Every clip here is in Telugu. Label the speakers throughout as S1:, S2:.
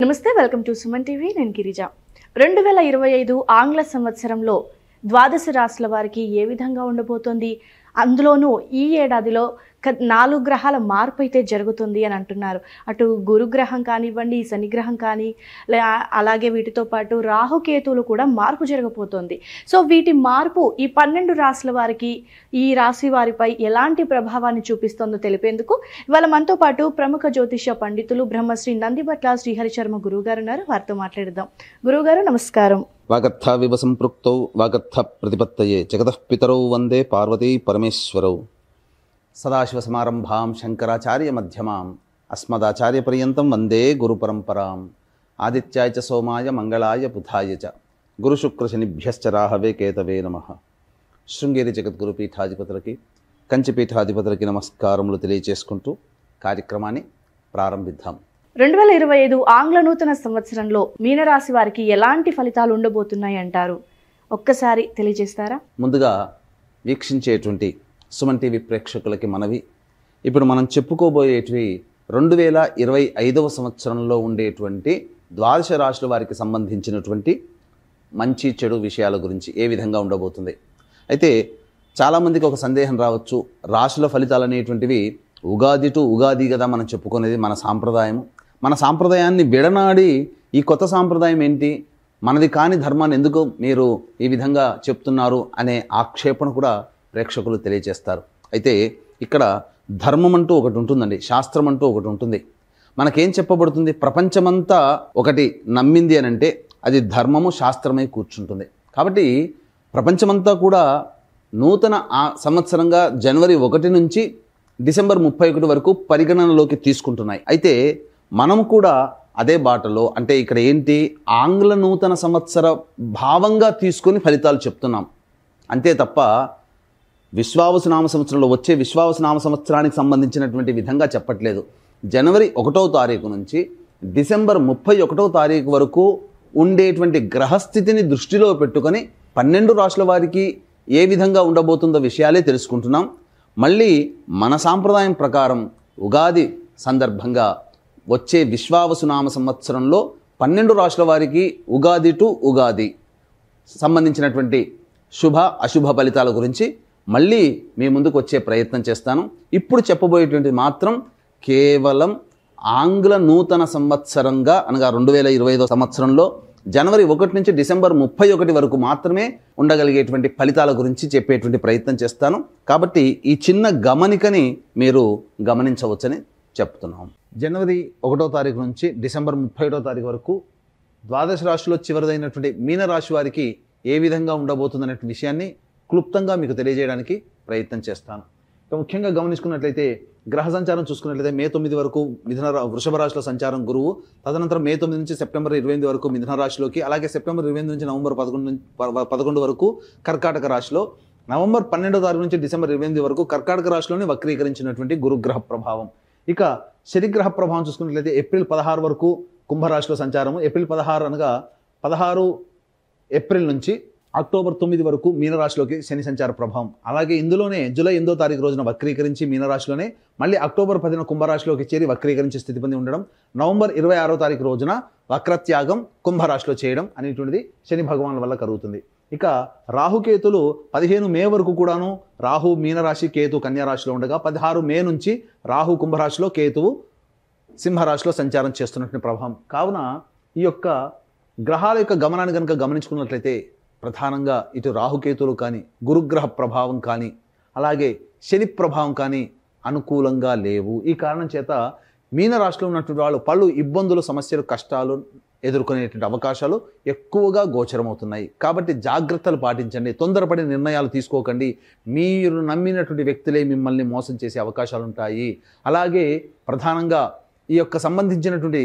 S1: నమస్తే, వెల్కమ్ టు సుమన్ టీవీ. నేను గిరిజ. 2025 ఆంగ్ల సంవత్సరంలో ద్వాదశ రాశుల వారికి ఏ విధంగా ఉండబోతోంది? అందులోనూ ఈ ఏడాదిలో 4 గ్రహాల మార్పు అయితే జరుగుతుంది అని అంటున్నారు. అటు గురుగ్రహం కానివ్వండి, శనిగ్రహం కానీ, అలాగే వీటితో పాటు రాహుకేతువులు కూడా మార్పు జరగబోతోంది. సో వీటి మార్పు ఈ 12 రాశుల వారికి, ఈ రాశి వారిపై ఎలాంటి ప్రభావాన్ని చూపిస్తుందో తెలిపేందుకు ఇవాళ మనతో పాటు ప్రముఖ జ్యోతిష్య పండితులు బ్రహ్మశ్రీ నందిబట్ల శ్రీహరి శర్మ గురువుగారు ఉన్నారు. వారితో మాట్లాడదాం. గురువుగారు నమస్కారం.
S2: వాగర్థావివ సంపృక్తౌ వాగర్థ ప్రతిపత్తయే జగతః పితరౌ వందే పార్వతీ పరమేశ్వరౌ. సదాశివసమారంభాం శంకరాచార్య మధ్యమాం అస్మదాచార్య పర్యంతం వందే గురు పరంపరాం. ఆదిత్యాయ చ సోమాయ మంగళాయ బుధాయ చ గురుశుక్రశనిభ్యశ్చ రాహవే కేతవే నమః. శృంగేరి జగద్గురు పీఠాధిపతులకి, కంచి పీఠాధిపతులకి నమస్కారములు తెలియజేసుకుంటూ కార్యక్రమాన్ని ప్రారంభిద్దాం.
S1: 2025 ఆంగ్ల నూతన సంవత్సరంలో మీనరాశి వారికి ఎలాంటి ఫలితాలు ఉండబోతున్నాయి అంటారు? ఒక్కసారి తెలియజేస్తారా?
S2: ముందుగా వీక్షించేటువంటి సుమన్ టీవీ ప్రేక్షకులకి మనవి, ఇప్పుడు మనం చెప్పుకోబోయేటివి 2025 సంవత్సరంలో ఉండేటువంటి ద్వాదశ రాశుల వారికి సంబంధించినటువంటి మంచి చెడు విషయాల గురించి ఏ విధంగా ఉండబోతుంది. అయితే చాలామందికి ఒక సందేహం రావచ్చు, రాశుల ఫలితాలు అనేటువంటివి ఉగాది టు ఉగాది కదా మనం చెప్పుకునేది, మన సాంప్రదాయము. మన సాంప్రదాయాన్ని విడనాడి ఈ కొత్త సాంప్రదాయం ఏంటి, మనది కాని ధర్మాన్ని ఎందుకు మీరు ఈ విధంగా చెప్తున్నారు అనే ఆక్షేపణ కూడా ప్రేక్షకులు తెలియజేస్తారు. అయితే ఇక్కడ ధర్మం అంటూ ఒకటి ఉంటుందండి, శాస్త్రం అంటూ ఒకటి ఉంటుంది. మనకేం చెప్పబడుతుంది? ప్రపంచమంతా ఒకటి నమ్మింది అని అంటే అది ధర్మము, శాస్త్రమై కూర్చుంటుంది. కాబట్టి ప్రపంచమంతా కూడా నూతన సంవత్సరంగా జనవరి 1 నుంచి డిసెంబర్ 31 వరకు పరిగణనలోకి తీసుకుంటున్నాయి. అయితే మనం కూడా అదే బాటలో, అంటే ఇక్కడ ఏంటి, ఆంగ్ల నూతన సంవత్సర భావంగా తీసుకొని ఫలితాలు చెప్తున్నాం అంతే తప్ప విశ్వావసు నామ సంవత్సరంలో వచ్చే విశ్వావసు నామ సంవత్సరానికి సంబంధించినటువంటి విధంగా చెప్పట్లేదు. జనవరి 1వ తారీఖు నుంచి డిసెంబర్ 31వ తారీఖు వరకు ఉండేటువంటి గ్రహస్థితిని దృష్టిలో పెట్టుకొని 12 రాశుల వారికి ఏ విధంగా ఉండబోతుందో విషయాలే తెలుసుకుంటున్నాం. మళ్ళీ మన సాంప్రదాయం ప్రకారం ఉగాది సందర్భంగా వచ్చే విశ్వావసునామ సంవత్సరంలో 12 రాశుల వారికి ఉగాది టు ఉగాది సంబంధించినటువంటి శుభ అశుభ ఫలితాల గురించి మళ్ళీ మీ ముందుకు వచ్చే ప్రయత్నం చేస్తాను. ఇప్పుడు చెప్పబోయేటువంటి మాత్రం కేవలం ఆంగ్ల నూతన సంవత్సరంగా అనగా 2025 సంవత్సరంలో జనవరి 1 నుంచి డిసెంబర్ 31 వరకు మాత్రమే ఉండగలిగేటువంటి ఫలితాల గురించి చెప్పేటువంటి ప్రయత్నం చేస్తాను. కాబట్టి ఈ చిన్న గమనికని మీరు గమనించవచ్చని చెప్తున్నాం. జనవరి 1వ తారీఖు నుంచి డిసెంబర్ 31వ తారీఖు వరకు ద్వాదశ రాశిలో చివరిదైనటువంటి మీనరాశి వారికి ఏ విధంగా ఉండబోతుందనే విషయాన్ని క్లుప్తంగా మీకు తెలియజేయడానికి ప్రయత్నం చేస్తాను. ముఖ్యంగా గమనించుకున్నట్లయితే గ్రహ సంచారం చూసుకున్నట్లయితే మే 9 వరకు వృషభ రాశిలో సంచారం గురువు, తదనంతరం మే 9 నుంచి సెప్టెంబర్ 28 వరకు మిథున రాశిలోకి, అలాగే సెప్టెంబర్ 28 నుంచి నవంబర్ 11 వరకు కర్కాటక రాశిలో, నవంబర్ 12వ తారీఖు నుంచి డిసెంబర్ 28 వరకు కర్కాటక రాశిలోనే వక్రీకరించినటువంటి గురుగ్రహ ప్రభావం. ఇక శనిగ్రహ ప్రభావం చూసుకున్నట్లయితే ఏప్రిల్ 16 వరకు కుంభరాశిలో సంచారము, ఏప్రిల్ 16 అనగా 16 ఏప్రిల్ నుంచి అక్టోబర్ 9 వరకు మీనరాశిలోకి శని సంచార ప్రభావం. అలాగే ఇందులోనే జూలై 8వ తారీఖు రోజున వక్రీకరించి మీనరాశిలోనే మళ్ళీ అక్టోబర్ 10న కుంభరాశిలోకి చేరి వక్రీకరించి స్థితి పొంది ఉండడం, నవంబర్ 26వ తారీఖు రోజున వక్రత్యాగం కుంభరాశిలో చేయడం అనేటువంటిది శని భగవాన్ వల్ల కలుగుతుంది. ఇక రాహుకేతులు 15 మే వరకు కూడాను రాహు మీనరాశి, కేతు కన్యారాశిలో ఉండగా 16 మే నుంచి రాహు కుంభరాశిలో, కేతువు సింహరాశిలో సంచారం చేస్తున్నటువంటి ప్రభావం. కావున ఈ యొక్క గ్రహాల యొక్క గమనాన్ని కనుక గమనించుకున్నట్లయితే ప్రధానంగా ఇటు రాహుకేతులు కానీ, గురుగ్రహ ప్రభావం కానీ, అలాగే శని ప్రభావం కానీ అనుకూలంగా లేవు. ఈ కారణం చేత మీనరాశిలో ఉన్నటువంటి వాళ్ళు పలు ఇబ్బందులు, సమస్యలు, కష్టాలు ఎదుర్కొనేటువంటి అవకాశాలు ఎక్కువగా గోచరమవుతున్నాయి. కాబట్టి జాగ్రత్తలు పాటించండి, తొందరపడి నిర్ణయాలు తీసుకోకండి. మీరు నమ్మినటువంటి వ్యక్తులే మిమ్మల్ని మోసం చేసే అవకాశాలు ఉంటాయి. అలాగే ప్రధానంగా ఈ యొక్క సంబంధించినటువంటి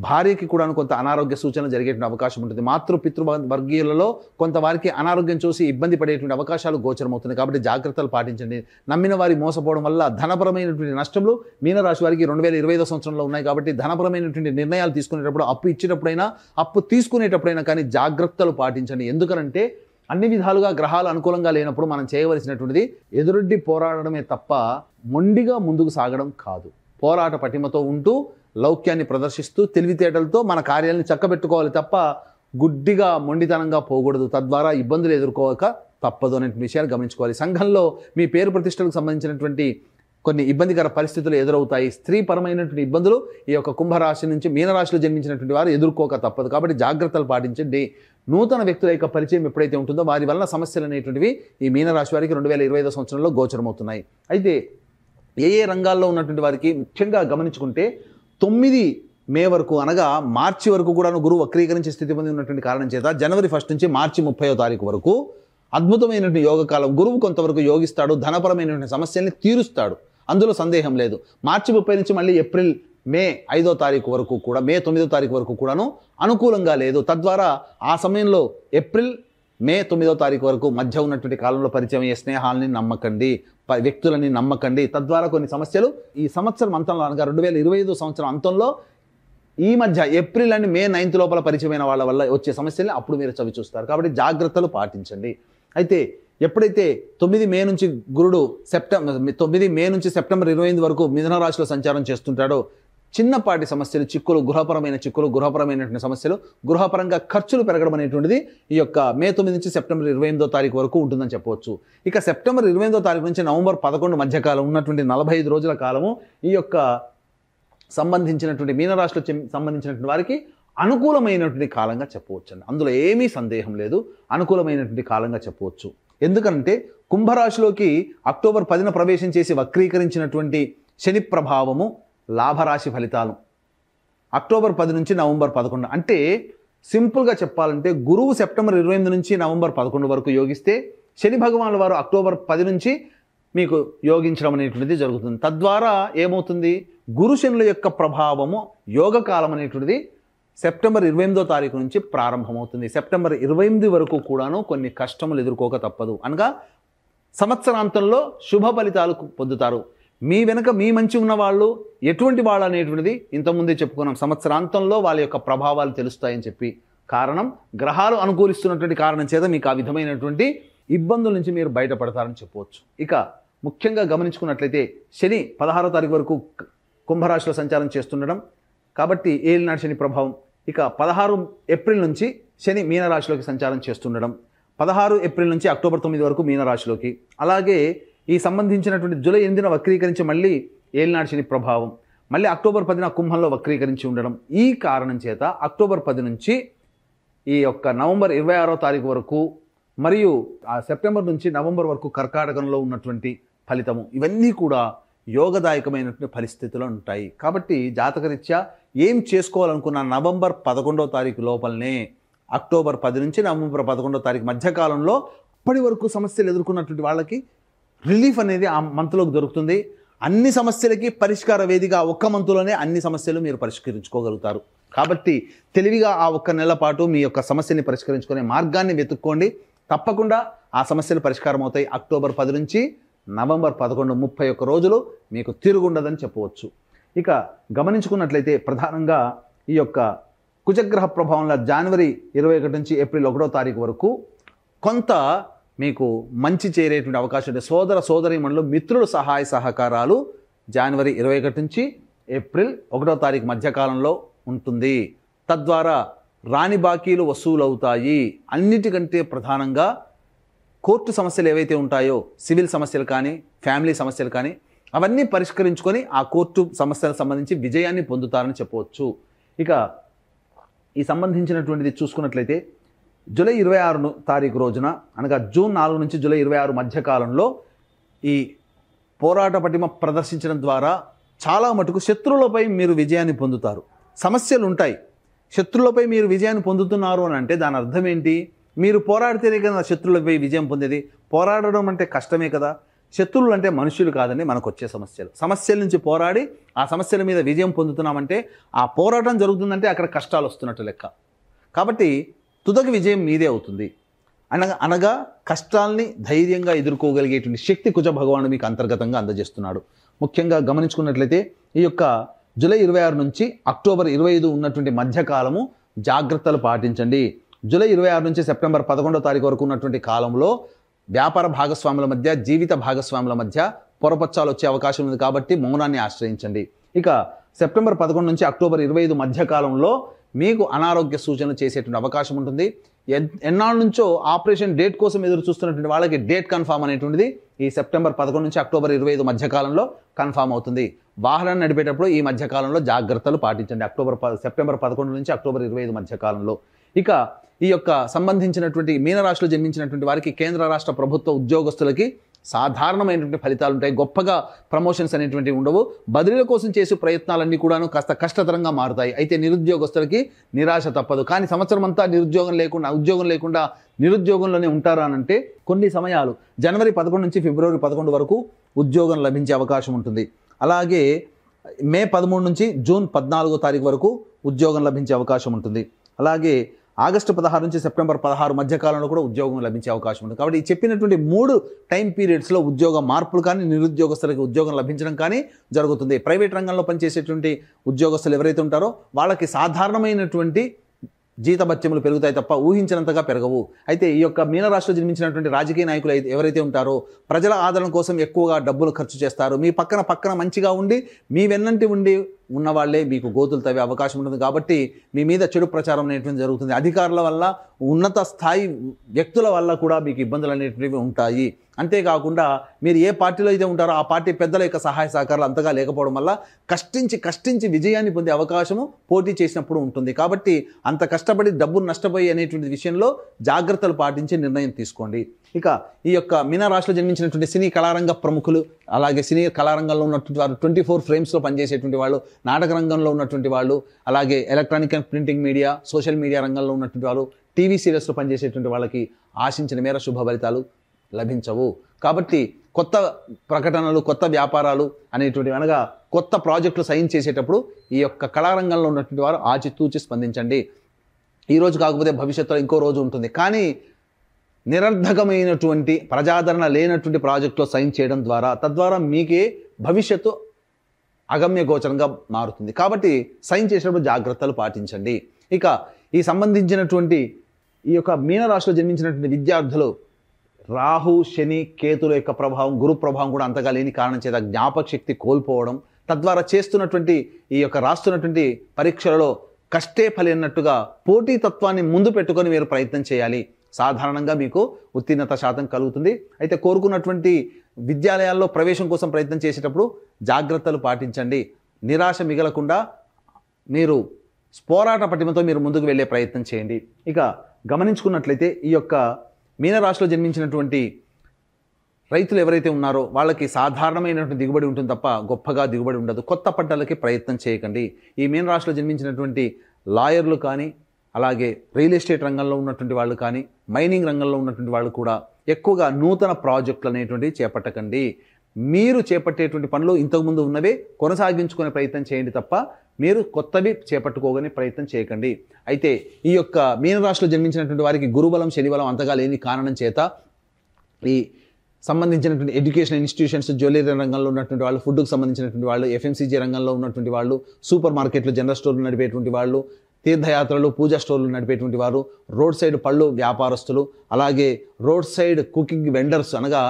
S2: భార్యకి కూడా కొంత అనారోగ్య సూచన జరిగేటువంటి అవకాశం ఉంటుంది. మాతృపితృ వర్గీయులలో కొంతవారికి అనారోగ్యం చూసి ఇబ్బంది పడేటువంటి అవకాశాలు గోచరమవుతున్నాయి. కాబట్టి జాగ్రత్తలు పాటించండి. నమ్మిన వారి మోసపోవడం వల్ల ధనపరమైనటువంటి నష్టములు మీనరాశి వారికి 2025 సంవత్సరంలో ఉన్నాయి. కాబట్టి ధనపరమైనటువంటి నిర్ణయాలు తీసుకునేటప్పుడు, అప్పు ఇచ్చేటప్పుడైనా, అప్పు తీసుకునేటప్పుడైనా కానీ జాగ్రత్తలు పాటించండి. ఎందుకనంటే అన్ని విధాలుగా గ్రహాలు అనుకూలంగా లేనప్పుడు మనం చేయవలసినటువంటిది ఎదురొడ్డి పోరాడడమే తప్ప మొండిగా ముందుకు సాగడం కాదు. పోరాట పటిమతో ఉంటూ లౌక్యాన్ని ప్రదర్శిస్తూ తెలివితేటలతో మన కార్యాలను చక్కబెట్టుకోవాలి తప్ప గుడ్డిగా మొండితనంగా పోకూడదు. తద్వారా ఇబ్బందులు ఎదుర్కోక తప్పదు అనే విషయాలు గమనించుకోవాలి. సంఘంలో మీ పేరు ప్రతిష్టలకు సంబంధించినటువంటి కొన్ని ఇబ్బందికర పరిస్థితులు ఎదురవుతాయి. స్త్రీపరమైనటువంటి ఇబ్బందులు ఈ యొక్క కుంభరాశి నుంచి మీనరాశిలో జన్మించినటువంటి వారు ఎదుర్కోక తప్పదు. కాబట్టి జాగ్రత్తలు పాటించండి. నూతన వ్యక్తుల యొక్క పరిచయం ఎప్పుడైతే ఉంటుందో వారి వలన సమస్యలు అనేటువంటివి ఈ మీనరాశి వారికి 2025 సంవత్సరంలో గోచరమవుతున్నాయి. అయితే ఏ రంగాల్లో ఉన్నటువంటి వారికి ముఖ్యంగా గమనించుకుంటే 9 మే వరకు అనగా మార్చి వరకు కూడా గురువు వక్రీకరించే స్థితి పొంది ఉన్నటువంటి కారణం చేత జనవరి 1 నుంచి మార్చి 30వ తారీఖు వరకు అద్భుతమైనటువంటి యోగకాలం. గురువు కొంతవరకు యోగిస్తాడు, ధనపరమైనటువంటి సమస్యల్ని తీరుస్తాడు, అందులో సందేహం లేదు. మార్చి 30 నుంచి మళ్ళీ ఏప్రిల్ మే 5వ తారీఖు వరకు కూడా, మే 9వ తారీఖు వరకు కూడాను అనుకూలంగా లేదు. తద్వారా ఆ సమయంలో ఏప్రిల్ మే 9వ తారీఖు వరకు మధ్య ఉన్నటువంటి కాలంలో పరిచయం అయ్యే స్నేహాలని నమ్మకండి, వ్యక్తులని నమ్మకండి. తద్వారా కొన్ని సమస్యలు ఈ సంవత్సరం అంతంలో అనగా 2025 సంవత్సరం అంతంలో ఈ మధ్య ఏప్రిల్ అండ్ మే 9th లోపల పరిచయమైన వాళ్ళ వల్ల వచ్చే సమస్యల్ని అప్పుడు మీరు చవి చూస్తారు. కాబట్టి జాగ్రత్తలు పాటించండి. అయితే ఎప్పుడైతే 9 మే నుంచి గురుడు 9 మే నుంచి సెప్టెంబర్ 25 వరకు మిథున రాశిలో సంచారం చేస్తుంటాడో చిన్నపాటి సమస్యలు, చిక్కులు, గృహపరమైన చిక్కులు, గృహపరమైనటువంటి సమస్యలు, గృహపరంగా ఖర్చులు పెరగడం అనేటువంటిది ఈ యొక్క మే 9 నుంచి సెప్టెంబర్ 28వ తారీఖు వరకు ఉంటుందని చెప్పవచ్చు. ఇక సెప్టెంబర్ 28వ తారీఖు నుంచి నవంబర్ 11 మధ్యకాలం ఉన్నటువంటి 45 రోజుల కాలము ఈ యొక్క సంబంధించినటువంటి మీనరాశిలో సంబంధించినటువంటి వారికి అనుకూలమైనటువంటి కాలంగా చెప్పవచ్చు. అందులో ఏమీ సందేహం లేదు, అనుకూలమైనటువంటి కాలంగా చెప్పవచ్చు. ఎందుకంటే కుంభరాశిలోకి అక్టోబర్ 10న ప్రవేశం చేసి వక్రీకరించినటువంటి శని ప్రభావము లాభరాశి ఫలితాలు అక్టోబర్ 10 నుంచి నవంబర్ 11. అంటే సింపుల్గా చెప్పాలంటే గురువు సెప్టెంబర్ 28 నుంచి నవంబర్ 11 వరకు యోగిస్తే శని భగవానుల వారు అక్టోబర్ 10 నుంచి మీకు యోగించడం అనేటువంటిది జరుగుతుంది. తద్వారా ఏమవుతుంది, గురు శనుల యొక్క ప్రభావము యోగకాలం అనేటువంటిది సెప్టెంబర్ 28వ తారీఖు నుంచి ప్రారంభమవుతుంది. సెప్టెంబర్ 28 వరకు కూడాను కొన్ని కష్టములు ఎదుర్కోక తప్పదు. అనగా సంవత్సరాంతంలో శుభ ఫలితాలు పొందుతారు. మీ వెనుక మీ మంచి ఉన్న వాళ్ళు ఎటువంటి వాళ్ళు అనేటువంటిది ఇంతకుముందే చెప్పుకున్నాం. సంవత్సరాంతంలో వాళ్ళ యొక్క ప్రభావాలు తెలుస్తాయని చెప్పి, కారణం గ్రహాలు అనుకూలిస్తున్నటువంటి కారణం చేత మీకు ఆ విధమైనటువంటి ఇబ్బందుల నుంచి మీరు బయటపడతారని చెప్పవచ్చు. ఇక ముఖ్యంగా గమనించుకున్నట్లయితే శని 16వ తారీఖు వరకు కుంభరాశిలో సంచారం చేస్తుండడం కాబట్టి ఏలినాటి శని ప్రభావం. ఇక 16 ఏప్రిల్ నుంచి శని మీనరాశిలోకి సంచారం చేస్తుండడం, 16 ఏప్రిల్ నుంచి అక్టోబర్ 9 వరకు మీనరాశిలోకి, అలాగే ఈ సంబంధించినటువంటి జూలై 8న వక్రీకరించి మళ్ళీ ఏలినాటి శని ప్రభావం, మళ్ళీ అక్టోబర్ 10న కుంభంలో వక్రీకరించి ఉండడం. ఈ కారణం చేత అక్టోబర్ 10 నుంచి ఈ యొక్క నవంబర్ 26వ తారీఖు వరకు మరియు ఆ సెప్టెంబర్ నుంచి నవంబర్ వరకు కర్కాటకంలో ఉన్నటువంటి ఫలితము ఇవన్నీ కూడా యోగదాయకమైనటువంటి పరిస్థితులు ఉంటాయి. కాబట్టి జాతకరీత్యా ఏం చేసుకోవాలనుకున్న నవంబర్ 11వ తారీఖు లోపలనే అక్టోబర్ 10 నుంచి నవంబర్ 11వ తారీఖు మధ్యకాలంలో అప్పటి వరకు సమస్యలు ఎదుర్కొన్నటువంటి వాళ్ళకి రిలీఫ్ అనేది ఆ మంత్లోకి దొరుకుతుంది. అన్ని సమస్యలకి పరిష్కార వేదిక ఒక్క మంత్లోనే అన్ని సమస్యలు మీరు పరిష్కరించుకోగలుగుతారు. కాబట్టి తెలివిగా ఆ ఒక్క నెల పాటు మీ యొక్క సమస్యని పరిష్కరించుకునే మార్గాన్ని వెతుక్కోండి. తప్పకుండా ఆ సమస్యలు పరిష్కారం అవుతాయి. అక్టోబర్ 10 నుంచి నవంబర్ 11 31 రోజులు మీకు తిరుగుండదని చెప్పవచ్చు. ఇక గమనించుకున్నట్లయితే ప్రధానంగా ఈ యొక్క కుజగ్రహ ప్రభావంలో జనవరి 21 నుంచి ఏప్రిల్ 1వ తారీఖు వరకు కొంత మీకు మంచి చేరేటువంటి అవకాశం ఉంది. సోదర సోదరీమణులు మిత్రుల సహాయ సహకారాలు జనవరి 21 నుంచి ఏప్రిల్ 1వ తారీఖు మధ్యకాలంలో ఉంటుంది. తద్వారా రాని బాకీలు వసూలవుతాయి. అన్నిటికంటే ప్రధానంగా కోర్టు సమస్యలు ఏవైతే ఉంటాయో, సివిల్ సమస్యలు కానీ ఫ్యామిలీ సమస్యలు కానీ అవన్నీ పరిష్కరించుకొని ఆ కోర్టు సమస్యలకు సంబంధించి విజయాన్ని పొందుతారని చెప్పవచ్చు. ఇక ఈ సంబంధించినటువంటిది చూసుకున్నట్లయితే జూలై 26 తారీఖు రోజున అనగా జూన్ 4 నుంచి జూలై 26 మధ్యకాలంలో ఈ పోరాట పటిమ ప్రదర్శించడం ద్వారా చాలా మటుకు శత్రువులపై మీరు విజయాన్ని పొందుతారు. సమస్యలు ఉంటాయి, శత్రువులపై మీరు విజయాన్ని పొందుతున్నారు అని అంటే దాని అర్థం ఏంటి? మీరు పోరాడితేనే కదా శత్రువులపై విజయం పొందేది. పోరాడడం అంటే కష్టమే కదా. శత్రువులు అంటే మనుషులు కాదండి, మనకు వచ్చే సమస్యల నుంచి పోరాడి ఆ సమస్యల మీద విజయం పొందుతున్నామంటే ఆ పోరాటం జరుగుతుందంటే అక్కడ కష్టాలు వస్తున్నట్టు లెక్క. కాబట్టి తుదకు విజయం మీదే అవుతుంది. అనగా కష్టాల్ని ధైర్యంగా ఎదుర్కోగలిగేటువంటి శక్తి కుజ భగవానుడు మీకు అంతర్గతంగా అందజేస్తున్నాడు. ముఖ్యంగా గమనించుకున్నట్లయితే ఈ యొక్క జూలై 26 నుంచి అక్టోబర్ 25 ఉన్నటువంటి మధ్యకాలము జాగ్రత్తలు పాటించండి. జూలై 26 నుంచి సెప్టెంబర్ 11వ తారీఖు వరకు ఉన్నటువంటి కాలంలో వ్యాపార భాగస్వాముల మధ్య, జీవిత భాగస్వాముల మధ్య పొరపచ్చాలు వచ్చే అవకాశం ఉంది. కాబట్టి మౌనాన్ని ఆశ్రయించండి. ఇక సెప్టెంబర్ 11 నుంచి అక్టోబర్ 25 మధ్య కాలంలో మీకు అనారోగ్య సూచనలు చేసేటువంటి అవకాశం ఉంటుంది. ఎన్నాళ్ళ నుంచో ఆపరేషన్ డేట్ కోసం ఎదురు చూస్తున్నటువంటి వాళ్ళకి డేట్ కన్ఫామ్ అనేటువంటిది ఈ సెప్టెంబర్ 11 నుంచి అక్టోబర్ 25 మధ్య కాలంలో కన్ఫామ్ అవుతుంది. వాహనాన్ని నడిపేటప్పుడు ఈ మధ్య కాలంలో జాగ్రత్తలు పాటించండి. సెప్టెంబర్ 11 నుంచి అక్టోబర్ 25 మధ్య కాలంలో. ఇక ఈ యొక్క సంబంధించినటువంటి మీనరాశిలో జన్మించినటువంటి వారికి కేంద్ర రాష్ట్ర ప్రభుత్వ ఉద్యోగస్తులకి సాధారణమైనటువంటి ఫలితాలు ఉంటాయి. గొప్పగా ప్రమోషన్స్ అనేటువంటివి ఉండవు. బదిలీల కోసం చేసే ప్రయత్నాలన్నీ కూడాను కాస్త కష్టతరంగా మారుతాయి. అయితే నిరుద్యోగస్తులకి నిరాశ తప్పదు. కానీ సంవత్సరం అంతా ఉద్యోగం లేకుండా నిరుద్యోగంలోనే ఉంటారా అంటే కొన్ని సమయాలు జనవరి 11 నుంచి ఫిబ్రవరి 11 వరకు ఉద్యోగం లభించే అవకాశం ఉంటుంది. అలాగే మే 13 నుంచి జూన్ 14వ తారీఖు వరకు ఉద్యోగం లభించే అవకాశం ఉంటుంది. అలాగే ఆగస్టు 16 నుంచి సెప్టెంబర్ 16 మధ్య కాలంలో కూడా ఉద్యోగం లభించే అవకాశం ఉంది. కాబట్టి ఈ చెప్పినటువంటి 3 టైం పీరియడ్స్లో ఉద్యోగ మార్పులు కానీ నిరుద్యోగస్తులకి ఉద్యోగం లభించడం కానీ జరుగుతుంది. ప్రైవేట్ రంగంలో పనిచేసేటువంటి ఉద్యోగస్తులు ఎవరైతే ఉంటారో వాళ్ళకి సాధారణమైనటువంటి జీతభత్యములు పెరుగుతాయి తప్ప ఊహించినంతగా పెరగవు. అయితే ఈ యొక్క మీనరాశిలో జన్మించినటువంటి రాజకీయ నాయకులు ఎవరైతే ఉంటారో ప్రజల ఆదరణ కోసం ఎక్కువగా డబ్బులు ఖర్చు చేస్తారు. మీ పక్కన మంచిగా ఉండి మీ వెన్నంటి ఉండి ఉన్నవాళ్లే మీకు గోతులు తవ్వే అవకాశం ఉంటుంది. కాబట్టి మీ మీద చెడు ప్రచారం అనేటువంటి జరుగుతుంది. అధికారుల వల్ల ఉన్నత స్థాయి వ్యక్తుల వల్ల కూడా మీకు ఇబ్బందులు అనేటువంటివి ఉంటాయి. అంతేకాకుండా మీరు ఏ పార్టీలో అయితే ఉంటారో ఆ పార్టీ పెద్దల యొక్క సహాయ సహకారాలు అంతగా లేకపోవడం వల్ల కష్టించి విజయాన్ని పొందే అవకాశము పోటీ చేసినప్పుడు ఉంటుంది. కాబట్టి అంత కష్టపడి డబ్బును నష్టపోయి అనేటువంటి విషయంలో జాగ్రత్తలు పాటించి నిర్ణయం తీసుకోండి. ఇక ఈ యొక్క మీనరాశిలో జన్మించినటువంటి సినీ కళారంగ ప్రముఖులు, అలాగే సినీ కళారంగంలో ఉన్నటువంటి వారు, 24 ఫ్రేమ్స్లో పనిచేసేటువంటి వాళ్ళు, నాటక రంగంలో ఉన్నటువంటి వాళ్ళు, అలాగే electronic and printing media, social media రంగంలో ఉన్నటువంటి వాళ్ళు, టీవీ సీరియల్స్లో పనిచేసేటువంటి వాళ్ళకి ఆశించిన మేర శుభ ఫలితాలు లభించవు. కాబట్టి కొత్త ప్రకటనలు, కొత్త వ్యాపారాలు అనేటువంటివి అనగా కొత్త ప్రాజెక్టులు సైన్ చేసేటప్పుడు ఈ యొక్క కళారంగంలో ఉన్నటువంటి వారు ఆచితూచి స్పందించండి. ఈరోజు కాకపోతే భవిష్యత్తులో ఇంకో రోజు ఉంటుంది. కానీ నిరర్ధకమైనటువంటి ప్రజాదరణ లేనటువంటి ప్రాజెక్టులో సైన్ చేయడం ద్వారా తద్వారా మీకే భవిష్యత్తు అగమ్య గోచరంగా మారుతుంది. కాబట్టి సైన్ చేసేటప్పుడు జాగ్రత్తలు పాటించండి. ఇక ఈ సంబంధించినటువంటి ఈ యొక్క మీనరాశిలో జన్మించినటువంటి విద్యార్థులు రాహు, శని, కేతుల యొక్క ప్రభావం, గురు ప్రభావం కూడా అంతగా లేని కారణం చేత జ్ఞాపక శక్తి కోల్పోవడం, తద్వారా చేస్తున్నటువంటి ఈ యొక్క రాస్తున్నటువంటి పరీక్షలలో కష్టే ఫలినట్టుగా పోటీతత్వాన్ని ముందు పెట్టుకొని మీరు ప్రయత్నం చేయాలి. సాధారణంగా మీకు ఉత్తీర్ణత శాతం కలుగుతుంది. అయితే కోరుకున్నటువంటి విద్యాలయాల్లో ప్రవేశం కోసం ప్రయత్నం చేసేటప్పుడు జాగ్రత్తలు పాటించండి. నిరాశ మిగలకుండా మీరు పోరాట పటిమతో మీరు ముందుకు వెళ్ళే ప్రయత్నం చేయండి. ఇక గమనించుకున్నట్లయితే ఈ యొక్క మీనరాశిలో జన్మించినటువంటి రైతులు ఎవరైతే ఉన్నారో వాళ్ళకి సాధారణమైనటువంటి దిగుబడి ఉంటుంది తప్ప గొప్పగా దిగుబడి ఉండదు. కొత్త పంటలకి ప్రయత్నం చేయకండి. ఈ మీనరాశిలో జన్మించినటువంటి లాయర్లు కానీ, అలాగే రియల్ ఎస్టేట్ రంగంలో ఉన్నటువంటి వాళ్ళు కానీ, మైనింగ్ రంగంలో ఉన్నటువంటి వాళ్ళు కూడా ఎక్కువగా నూతన ప్రాజెక్టులు అనేటువంటివి చేపట్టకండి. మీరు చేపట్టేటువంటి పనులు ఇంతకుముందు ఉన్నవే కొనసాగించుకునే ప్రయత్నం చేయండి తప్ప మీరు కొత్తవి చేపట్టుకోగానే ప్రయత్నం చేయకండి. అయితే ఈ యొక్క మీనరాశిలో జన్మించినటువంటి వారికి గురుబలం, శనిబలం అంతగా లేని కారణం చేత ఈ సంబంధించినటువంటి ఎడ్యుకేషన్ ఇన్స్టిట్యూషన్స్, జ్యువెలరీ రంగంలో ఉన్నటువంటి వాళ్ళు, ఫుడ్కి సంబంధించినటువంటి వాళ్ళు, ఎఫ్ఎంసీజీ రంగంలో ఉన్నటువంటి వాళ్ళు, సూపర్ మార్కెట్లు, జనరల్ స్టోర్లు నడిపేటువంటి వాళ్ళు, తీర్థయాత్రలు, పూజా స్టోర్లు నడిపేటువంటి వారు, రోడ్ సైడ్ పళ్ళు వ్యాపారస్తులు, అలాగే రోడ్ సైడ్ కుకింగ్ వెండర్స్ అనగా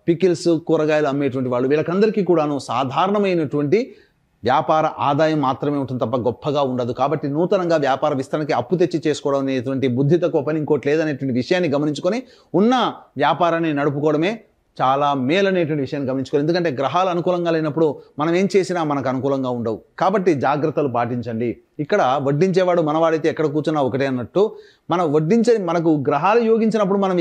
S2: పికిల్స్, కూరగాయలు అమ్మేటువంటి వాళ్ళు, వీళ్ళకందరికీ కూడాను సాధారణమైనటువంటి వ్యాపార ఆదాయం మాత్రమే ఉంటుంది తప్ప గొప్పగా ఉండదు. కాబట్టి నూతనంగా వ్యాపార విస్తరణకి అప్పు తెచ్చి చేసుకోవడం అనేటువంటి బుద్ధి తక్కువ పని ఇంకోటి లేదనేటువంటి విషయాన్ని గమనించుకొని ఉన్న వ్యాపారాన్ని నడుపుకోవడమే చాలా మేలనేటువంటి విషయాన్ని గమనించుకోవాలి. ఎందుకంటే గ్రహాలు అనుకూలంగా లేనప్పుడు మనం ఏం చేసినా మనకు అనుకూలంగా ఉండవు. కాబట్టి జాగ్రత్తలు పాటించండి. ఇక్కడ వడ్డించేవాడు మనవాడైతే ఎక్కడ కూర్చున్నా ఒకటే అన్నట్టు మనకు గ్రహాలు యోగించినప్పుడు మనం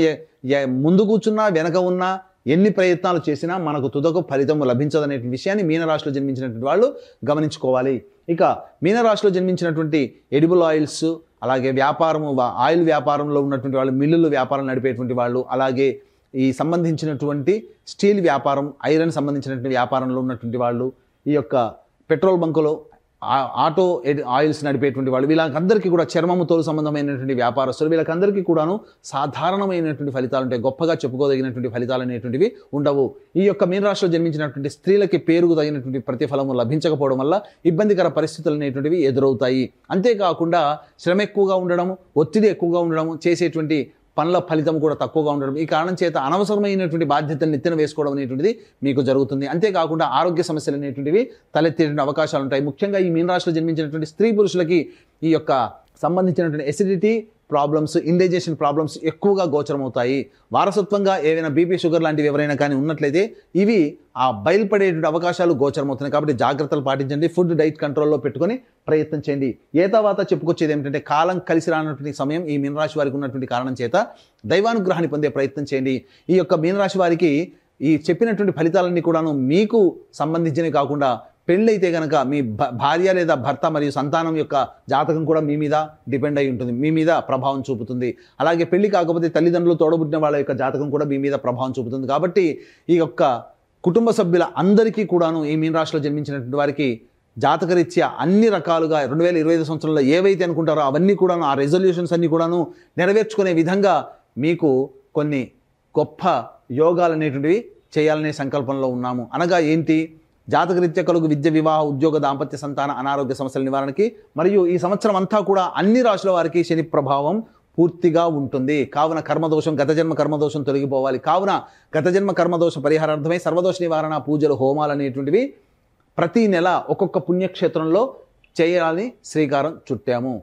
S2: ముందు కూర్చున్నా వెనక ఉన్నా ఎన్ని ప్రయత్నాలు చేసినా మనకు తుదకు ఫలితం లభించదనే విషయాన్ని మీనరాశిలో జన్మించినటువంటి వాళ్ళు గమనించుకోవాలి. ఇక మీనరాశిలో జన్మించినటువంటి ఎడిబుల్ ఆయిల్స్, అలాగే ఆయిల్ వ్యాపారంలో ఉన్నటువంటి వాళ్ళు, మిల్లులు వ్యాపారం నడిపేటువంటి వాళ్ళు, అలాగే ఈ సంబంధించినటువంటి స్టీల్ వ్యాపారం, ఐరన్ సంబంధించినటువంటి వ్యాపారంలో ఉన్నటువంటి వాళ్ళు, ఈ యొక్క పెట్రోల్ బంకులో ఆటో ఆయిల్స్ నడిపేటువంటి వాళ్ళు, వీళ్ళకందరికీ కూడా చర్మముతో సంబంధమైనటువంటి వ్యాపారస్తులు, వీళ్ళకందరికీ కూడాను సాధారణమైనటువంటి ఫలితాలు ఉంటాయి. గొప్పగా చెప్పుకోదగినటువంటి ఫలితాలు అనేటువంటివి ఉండవు. ఈ యొక్క మీనరాశిలో జన్మించినటువంటి స్త్రీలకి పేరుకు తగినటువంటి ప్రతిఫలము లభించకపోవడం వల్ల ఇబ్బందికర పరిస్థితులు అనేటువంటివి ఎదురవుతాయి. అంతేకాకుండా శ్రమ ఎక్కువగా ఉండడము, ఒత్తిడి ఎక్కువగా ఉండడము, చేసేటువంటి పనుల ఫలితం కూడా తక్కువగా ఉండడం, ఈ కారణం చేత అనవసరమైనటువంటి బాధ్యతలు నెత్తిన వేసుకోవడం అనేటువంటిది మీకు జరుగుతుంది. అంతేకాకుండా ఆరోగ్య సమస్యలు అనేటువంటివి తలెత్తేటువంటి అవకాశాలు ఉంటాయి. ముఖ్యంగా ఈ మీనరాశిలో జన్మించినటువంటి స్త్రీ పురుషులకి ఈ యొక్క సంబంధించినటువంటి ఎసిడిటీ ప్రాబ్లమ్స్, ఇండైజెషన్ ప్రాబ్లమ్స్ ఎక్కువగా గోచరమవుతాయి. వారసత్వంగా ఏవైనా బీపీ, షుగర్ లాంటివి ఎవరైనా కానీ ఉన్నట్లయితే ఇవి బయలుపడేటువంటి అవకాశాలు గోచరమవుతున్నాయి. కాబట్టి జాగ్రత్తలు పాటించండి. ఫుడ్ డైట్ కంట్రోల్లో పెట్టుకొని ప్రయత్నం చేయండి. తర్వాత చెప్పుకొచ్చేది ఏమిటంటే కాలం కలిసి రానటువంటి సమయం ఈ మీనరాశి వారికి ఉన్నటువంటి కారణం చేత దైవానుగ్రహాన్ని పొందే ప్రయత్నం చేయండి. ఈ యొక్క మీనరాశి వారికి ఈ చెప్పినటువంటి ఫలితాలన్నీ కూడాను మీకు సంబంధించినవి కాకుండా పెళ్ళైతే కనుక మీ భార్య లేదా భర్త మరియు సంతానం యొక్క జాతకం కూడా మీ మీద డిపెండ్ అయి ఉంటుంది, మీ మీద ప్రభావం చూపుతుంది. అలాగే పెళ్లి కాకపోతే తల్లిదండ్రులు, తోడబుట్టిన వాళ్ళ యొక్క జాతకం కూడా మీ మీద ప్రభావం చూపుతుంది. కాబట్టి ఈ యొక్క కుటుంబ సభ్యుల అందరికీ కూడాను ఈ మీనరాశిలో జన్మించినటువంటి వారికి జాతకరీత్యా అన్ని రకాలుగా 2025 సంవత్సరంలో ఏవైతే అనుకుంటారో అవన్నీ కూడాను, ఆ రెజల్యూషన్స్ అన్నీ కూడాను నెరవేర్చుకునే విధంగా మీకు కొన్ని గొప్ప యోగాలు అనేటువంటివి చేయాలనే సంకల్పంలో ఉన్నాము. అనగా ఏంటి? జాతకరీత్యా కలుగు విద్య, వివాహ, ఉద్యోగ, దాంపత్య, సంతాన, అనారోగ్య సమస్యల నివారణకి మరియు ఈ సంవత్సరం అంతా కూడా అన్ని రాశుల వారికి శని ప్రభావం పూర్తిగా ఉంటుంది. కావున కర్మదోషం, గత జన్మ కర్మదోషం తొలగిపోవాలి. కావున గత జన్మ కర్మదోష పరిహారార్థమై సర్వదోష నివారణ పూజలు, హోమాలు అనేటువంటివి ప్రతి నెల ఒక్కొక్క పుణ్యక్షేత్రంలో చేయాలని శ్రీకారం చుట్టాము.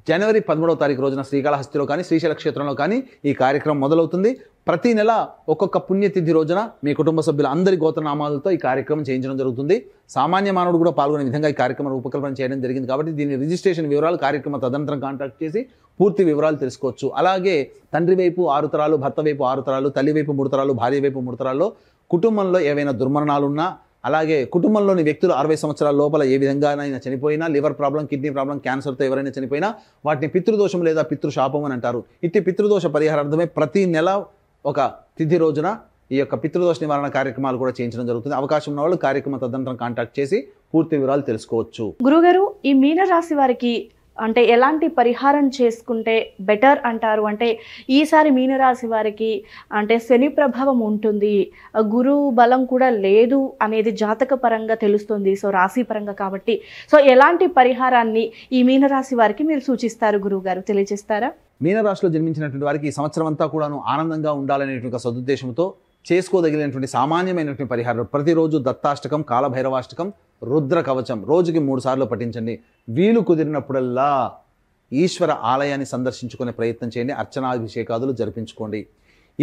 S2: జనవరి 13వ తారీఖు రోజున శ్రీకాళహస్తిలో కానీ, శ్రీశైల క్షేత్రంలో కానీ ఈ కార్యక్రమం మొదలవుతుంది. ప్రతి నెల ఒక్కొక్క పుణ్యతిథి రోజున మీ కుటుంబ సభ్యుల అందరి గోత్రనామాలతో ఈ కార్యక్రమం చేయించడం జరుగుతుంది. సామాన్య మానవుడు కూడా పాల్గొనే విధంగా ఈ కార్యక్రమం రూపకల్పన చేయడం జరిగింది. కాబట్టి దీని రిజిస్ట్రేషన్ వివరాలు కార్యక్రమ తదనంతరం కాంటాక్ట్ చేసి పూర్తి వివరాలు తెలుసుకోవచ్చు. అలాగే తండ్రి వైపు 6 తరాలు, భర్త వైపు 6 తరాలు, తల్లి వైపు 3 తరాలు, భార్య వైపు 3 తరాల్లో కుటుంబంలో ఏవైనా దుర్మరణాలున్నా, అలాగే కుటుంబంలోని వ్యక్తులు 60 సంవత్సరాల లోపల ఏ విధంగానైనా చనిపోయినా, లివర్ ప్రాబ్లం, కిడ్నీ ప్రాబ్లం, క్యాన్సర్తో ఎవరైనా చనిపోయినా వాటిని పితృదోషం లేదా పితృశాపం అని అంటారు. ఇట్టి పితృదోష పరిహారార్థమే ప్రతి నెల ఒక తిథి రోజున ఈ యొక్క పితృదోష నివారణ కార్యక్రమాలు కూడా చేయించడం జరుగుతుంది. అవకాశం ఉన్న వాళ్ళు కార్యక్రమం తదనంతరం కాంటాక్ట్ చేసి పూర్తి వివరాలు తెలుసుకోవచ్చు.
S1: గురుగారు, ఈ మీనరాశి వారికి అంటే ఎలాంటి పరిహారం చేసుకుంటే బెటర్ అంటారు? అంటే ఈసారి మీనరాశి వారికి అంటే శని ప్రభావం ఉంటుంది, గురు బలం కూడా లేదు అనేది జాతక పరంగా తెలుస్తుంది, సో రాశి పరంగా కాబట్టి, సో ఎలాంటి పరిహారాన్ని ఈ మీనరాశి వారికి మీరు సూచిస్తారు గురువుగారు, తెలియజేస్తారా?
S2: మీనరాశిలో జన్మించినటువంటి వారికి ఈ సంవత్సరం అంతా కూడాను ఆనందంగా ఉండాలనేటువంటి సదుద్దేశంతో చేసుకోదగినటువంటి సామాన్యమైనటువంటి పరిహారం ప్రతిరోజు దత్తాష్టకం, కాలభైరవాష్టకం, రుద్ర కవచం రోజుకి 3 సార్లు పఠించండి. వీలు కుదిరినప్పుడల్లా ఈశ్వర ఆలయాన్ని సందర్శించుకునే ప్రయత్నం చేయండి. అర్చనాభిషేకాదులు జరిపించుకోండి.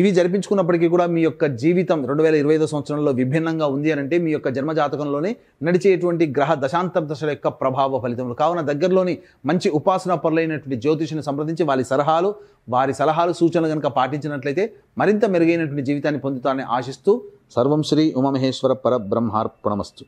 S2: ఇవి జరిపించుకున్నప్పటికీ కూడా మీ యొక్క జీవితం 2025 సంవత్సరంలో విభిన్నంగా ఉంది అని అంటే మీ యొక్క జన్మజాతకంలోనే నడిచేటువంటి గ్రహ దశాంతర దశల యొక్క ప్రభావ ఫలితములు. కావున దగ్గరలోని మంచి ఉపాసనా పరులైనటువంటి జ్యోతిషుని సంప్రదించి వారి సలహాలు సూచనలు కనుక పాటించినట్లయితే మరింత మెరుగైనటువంటి జీవితాన్ని పొందుతారని ఆశిస్తూ సర్వం శ్రీ ఉమామహేశ్వర పరబ్రహ్మార్పణమస్తు.